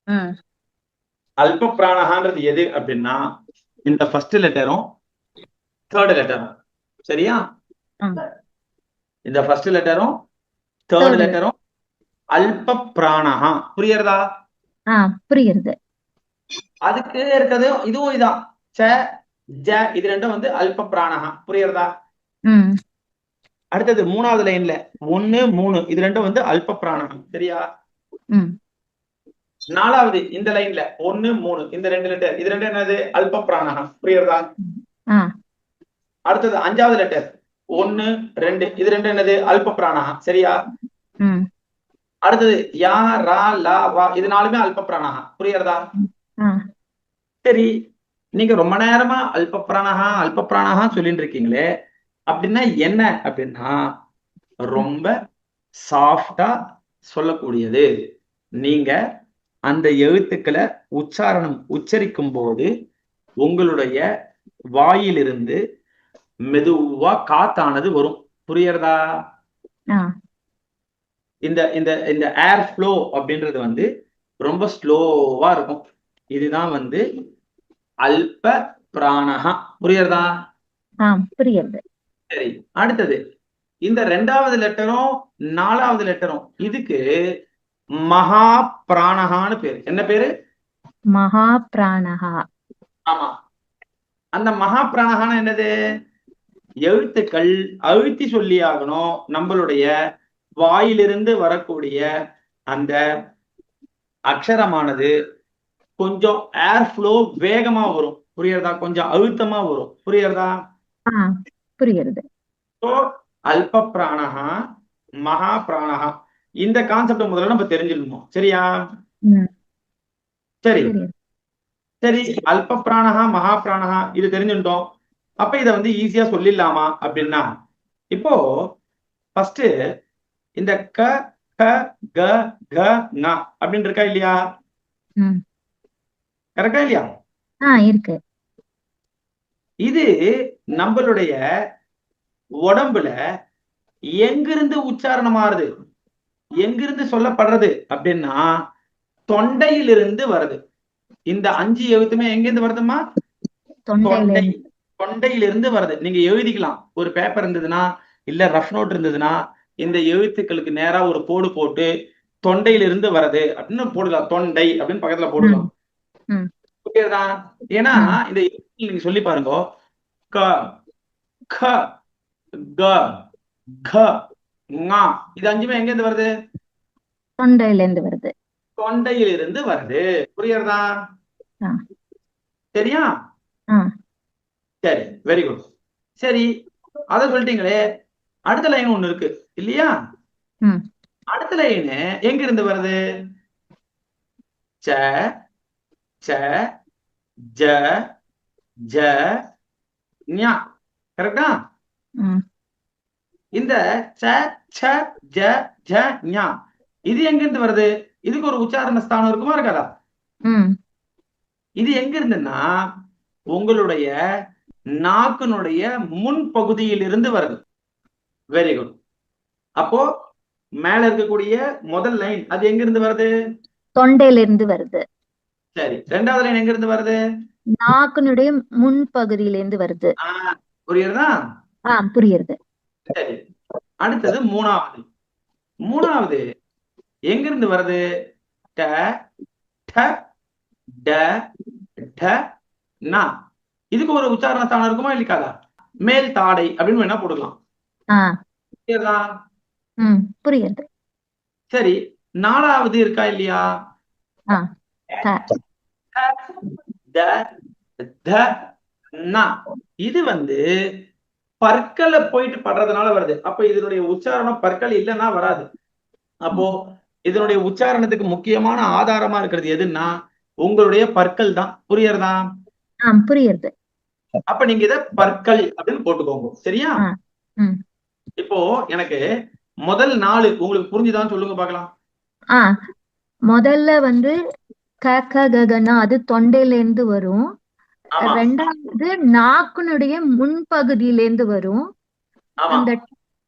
ம், அல்ப பிராணஹான்றது எது அப்படின்னா இந்த ஃபர்ஸ்ட் லெட்டரும் தேர்ட் லெட்டரும். சரியா? ம். இந்த ஃபர்ஸ்ட் லெட்டரும் தேர்ட் தேர்ட் லெட்டர். லெட்டரும் அல்ப பிராணஹா. புரியுறதா? புரியுது. அதுக்கு இருக்கிறது இதுவும் இதான். ச ஜ இது ரெண்டும் வந்து அல்ப பிராணஹா. புரியுறதா? ம், அடுத்தது மூணாவது லைன்ல 1 3 இது ரெண்டும் வந்து அல்ப பிராணஹா. சரியா? ம். நாலாவது இந்த லைன்ல 1 3 இந்த ரெண்டு லெட்டர் இது ரெண்டும் என்னது? அல்ப பிராணஹா. புரியுறதா? ஆ அடுத்தது அஞ்சாவது லெட்டர் 1 2 இது ரெண்டும் என்னது? அல்ப பிராணஹா. சரியா? ம், அடுத்தது யா ரா லா வா இது நாலுமே அல்ப பிராணஹா. புரியுறதா? ம். ஆ சரி, நீங்க ரொம்ப நேரமா அல்ப பிராணஹா அல்ப பிராணஹா சொல்லிட்டு இருக்கீங்களே, அப்படின்னா என்ன அப்படின்னா ம். ரொம்ப சாஃப்டா சொல்லக்கூடியது. நீங்க அந்த எழுத்துக்களை உச்சரிக்கும் போது உங்களுடைய வாயிலிருந்து மெதுவா காத்தானது வரும். புரியறதா? ஆ இந்த இந்த இந்த ஏர் ஃப்ளோ அப்படின்றது வந்து ரொம்ப ஸ்லோவா இருக்கும். இதுதான் வந்து அல்ப பிராணஹா. புரியறதா? புரியுது. சரி, அடுத்தது இந்த ரெண்டாவது லெட்டரும் நாலாவது லெட்டரும் இதுக்கு மகா பிராணஹான்னு பேரு. என்ன பேரு? மகா பிராணஹா. ஆமா. அந்த மகா பிராணஹான்னு என்னது? எழுத்துக்கள் அழுத்தி சொல்லி ஆகணும். நம்மளுடைய வாயிலிருந்து வரக்கூடிய அந்த அக்ஷரமானது கொஞ்சம் ஏர் ஃப்ளோ வேகமா வரும். புரியுறதா? கொஞ்சம் அழுத்தமா வரும். புரியுறதா? ஆ புரியுது. ஸோ அல்ப பிராணஹா மகா பிராணஹா இந்த கான்செப்ட் முதல்ல நம்ம தெரிஞ்சுக்கணும். சரியா? ம், சரி புரியுது. சரி, அல்ப பிராணஹா மகா பிராணஹா இது தெரிஞ்சுட்டோம். அப்ப இதை வந்து ஈஸியா சொல்லிடலாமா அப்படின்னா, இப்போ ஃபர்ஸ்ட் இந்த க க க க ங அப்படின்னு இருக்கா இல்லையா? ம். கரெக்டா இல்லையா? இருக்கு. இது நம்மளுடைய உடம்புல எங்கிருந்து உச்சாரணம் ஆறுது, எங்கிருந்து சொல்லப்படுறது அப்படின்னா தொண்டையிலிருந்து வருது. இந்த 5 எழுத்துமே எங்கிருந்து வருதுமா? தொண்டையில தொண்டை. இருந்து. தொண்டையிலிருந்து வருது. நீங்க எழுதிக்கலாம். ஒரு பேப்பர் இருந்ததுன்னா இல்ல ரஃப் நோட் இருந்ததுன்னா இந்த எழுத்துக்களுக்கு நேரா ஒரு கோடு போட்டு தொண்டையிலிருந்து வருது அப்படின்னு போடலாம். தொண்டை அப்படின்னு பக்கத்துல ம், போடலாம். ம், புரியுதா? ஏன்னா ம். இந்த எழுத்துக்கள் நீங்க சொல்லி பாருங்க. க க க க ங இது அஞ்சுமே எங்க இருந்து வருது? தொண்டையில இருந்து வருது. தொண்டையிலிருந்து வருது. புரியுறதா? ஆ சரியா? ஆ சரி, வெரி குட். சரி, அத சொல்லிட்டீங்களே, அடுத்த லைன் ஒண்ணு இருக்கு இல்லையா? ம். அடுத்த லைன் எங்க இருந்து வருது? ச ச ஜ ஜ ஞ. கரெக்டா? ம். இந்த ச ச ஜ ஜ ஞ இது எங்க இருந்து வருது? இதுக்கு ஒரு உச்சாரண ஸ்தானம் இருக்குமா இருக்காதா? ம். இது எங்க இருந்துன்னா உங்களுடைய நாக்கினுடைய முன் பகுதியில் இருந்து வருது. Very good. அப்போ மேல இருக்கக்கூடிய முதல் லைன் அது எங்க இருந்து வருது? தொண்டையில இருந்து வருது. சரி, ரெண்டாவது லைன் எங்க இருந்து வருது? நாக்கினுடைய முன்பகுதியில இருந்து வருது. புரியுறதா? புரியுது. சரி, அடுத்தது மூணாவது. மூணாவது எங்க இருந்து வருது? ட ட ட ட ந இதுக்கு ஒரு உச்சாரண ஸ்தானம் இருக்குமா இல்லைக்காதா? மேல் தாடை அப்படின்னு வேணா போடலாம். ஆ புரியுறதா? புரியுது. சரி, நாலாவது இருக்கா இல்லையா? ஆ த. த த ந இது வந்து பற்களை போயிட்டு படுறதுனால வருது. அப்ப இதனுடைய உச்சாரணம் பற்கள் இல்லைன்னா வராது. அப்போ இதனுடைய உச்சாரணத்துக்கு முக்கியமான ஆதாரமா இருக்கிறது எதுன்னா உங்களுடைய பற்கள் தான். புரியுறதா? புரியுது. அப்ப நீங்க இத பற்கள் அப்படின்னு போட்டுக்கோங்க. சரியா? ஆ ம். இப்போ எனக்கு முதல் 4 உங்களுக்கு புரிஞ்சுதான்னு சொல்லுங்க பார்க்கலாம். ஆ முதல்ல வந்து க க க கன்னா அது தொண்டையில இருந்து வரும். ஆமா ரெண்டாவது நாக்கினுடைய முன்பகுதியில இருந்து வரும். ஆமா. அந்த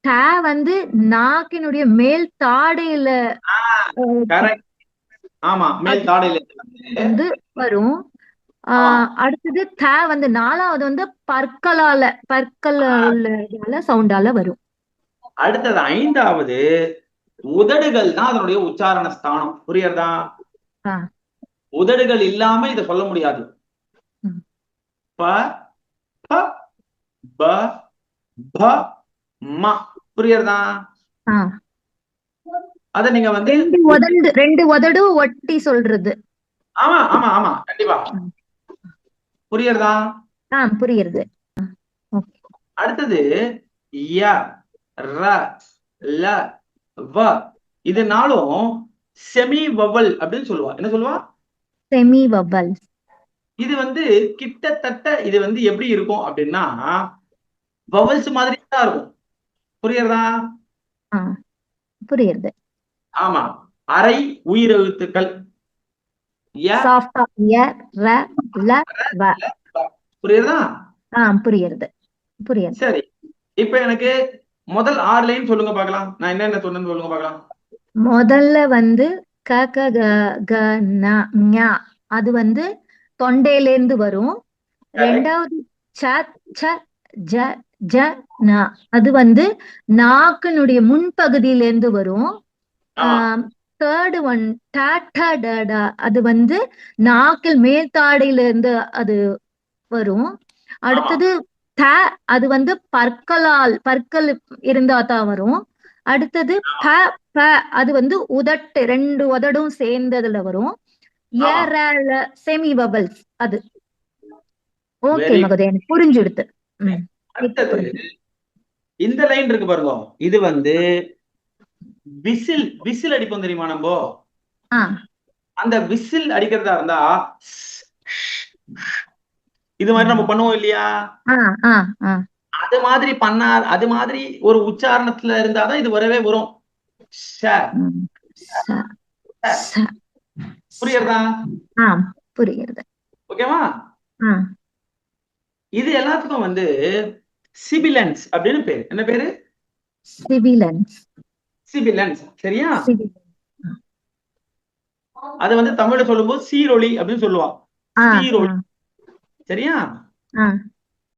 ட வந்து நாக்கினுடைய மேல் தாடையில. அஹ், கரெக்ட். ஆமா மேல் அது தாடையில இருந்து வந்து வந்து வரும். ஆமா அடுத்தது வந்து நாலாவது வந்து பற்கள் உள்ள சவுண்டால வரும். அடுத்தது 5வது உதடுகள் தான் அதனுடைய உச்சாரண ஸ்தானம். புரியுறதா? ஆ, உதடுகள் இல்லாம இதை சொல்ல முடியாது. ம். ப ப ப ப ம. புரியுறதா? ஆ. அத நீங்க வந்து ரெண்டு உதடும் ஒட்டி சொல்றது. ஆமா ஆமா ஆமா கண்டிப்பா. ம். புரியுறதா? புரியுறது. ஓகே. அடுத்தது ய ர ல வ. இதனாலும் செமி வவல் அப்படின்னு சொல்லுவா. என்ன சொல்லுவா? Semi vowels. இது வந்து கிட்டத்தட்ட இது வந்து எப்படி இருக்கும் அப்படின்னா வவல்ஸ் மாதிரி தான் இருக்கும். புரியுறதா? ஆ, புரியுறது. ஆமா. அரை உயிரெழுத்துக்கள். ய சாஃப்டா ய ர ல வ. வ. புரியுறதா? புரியுறது. புரியுது. சரி. இப்ப எனக்கு முதல் 6 லைன் சொல்லுங்க பார்க்கலாம். நான் என்னென்ன சொன்னேன்னு சொல்லுங்க பார்க்கலாம். முதல்ல வந்து க க க க ந ஞ. அது வந்து தொண்டையிலேருந்து வரும். கரெக்ட். ரெண்டாவது ச ச ஜ ஜ ந. அது வந்து நாக்கினுடைய முன்பகுதியிலேருந்து வரும். ஆமா தேர்டு ஒன் ட ட ட ட. அது வந்து நாக்கில் மேல்தாடையிலிருந்து அது வரும். ஆமா அடுத்தது த. அது வந்து பற்கள் இருந்தா தான் வரும். அடுத்தது ஆமா ப ப. அது வந்து ரெண்டு உதடும் சேர்ந்ததுல வரும். ஆமா. செமி வவல்ஸ் அது. ஓகே வெரி மகதே, எனக்கு புரிஞ்சுடுத்து. ம். இப்ப அடுத்தது புரிஞ்சு. இந்த லைன் இருக்கு பாருங்க. இது வந்து விசில் விசில் அடிப்போம் தெரியுமா நம்ம? ஆ அந்த விசில் அடிக்கிறதா இருந்தா இது மாதிரி நம்ம பண்ணுவோம் இல்லையா? ஆ ஆ ஆ அது மாதிரி பண்ணா அது மாதிரி ஒரு உச்சாரணத்துல இருந்தாதான் இது வரவே வரும். ஷ, ம். ச ஷ. ச ச. புரியுறதா? ஆ, புரியுறது. ஓகேவா? ஆ, இது எல்லாத்துக்கும் வந்து சிபிலன்ஸ் அப்படின்னு பேரு. என்ன பேரு? சிவிலன்ஸ். சிபிலன்ஸ். சரியா? சிவிலன்ஸ். அது வந்து தமிழ்ல சொல்லும்போது சீரொலி அப்படின்னு சொல்லுவான். ஆ ஆ சீரொலி. சரியா? ஆ